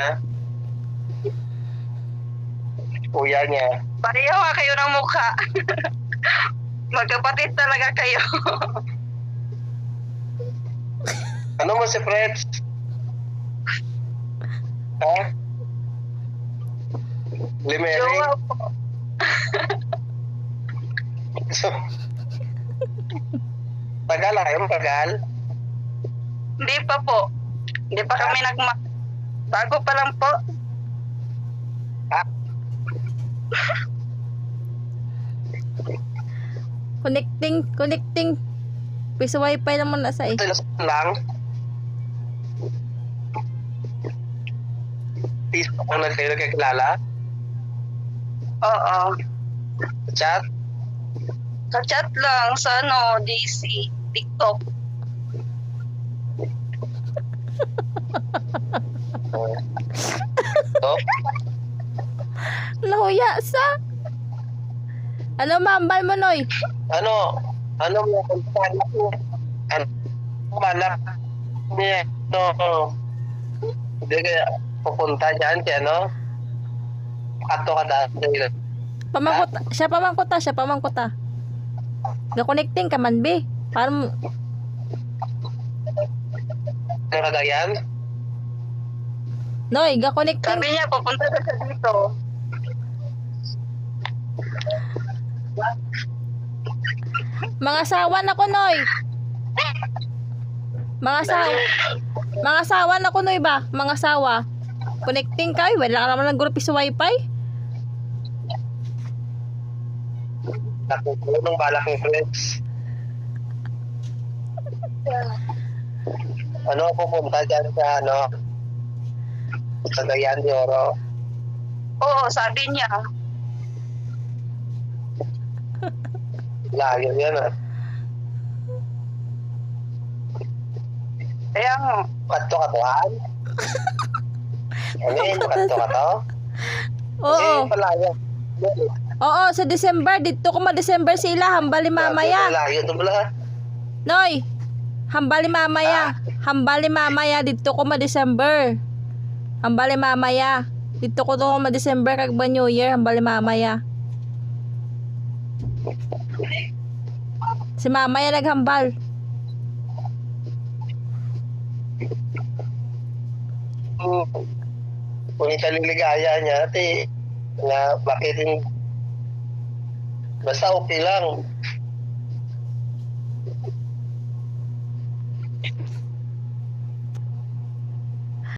Ha? Kuya niya. Pareho nga kayo ng mukha. Magkapatid talaga kayo. Ano mo si Freds? Ha? Limeri? Jowa po. Tagal kayo, tagal? Hindi pa po. Hindi pa kami bago pa lang po. Ha? Connecting. Piso wifi naman na sa Tilas lang. Facebook ang kayo nagkakilala? Oo. Chat? Sa chat lang, sa DC, TikTok. So, Nahuya sa. Ano mambal mo, Noy? ano mo kung paano mo? Ano malak niya? No. Hindi kaya pupunta dyan kaya ano? Kato ka dahil. Siya pamangkota. Ga-connecting ka man, be. Parang Ano ka yan? Noy, ga-connecting. Sabi niya, pupunta ka sa dito. Mga asawa na ko, Noy. Mga asawa na ko, Noy ba? Mga asawa. Connecting ka, wala ka naman ng grupo sa wifi. Nakukuha ng balak ni Freds. Ano pupunta dyan sa ano? Sa Cagayan de Oro. Oo, sabi niya. Layo yan ah. Kaya nga. Kato ka tuhan? Ano yun? Kato ka to? Oo. Palayo. Oo, sa December. Dito ko ma-December sila. Hambali mamaya. Layo to pala. Noy, hambali mamaya. Hambali mamaya. Dito ko ma-December. Hambali mamaya. Dito ko to ma-December kag ba New Year. Hambali mamaya. Si mamaya naghambal. Kung ikaliligaya niya, ate, na bakit basta okay lang.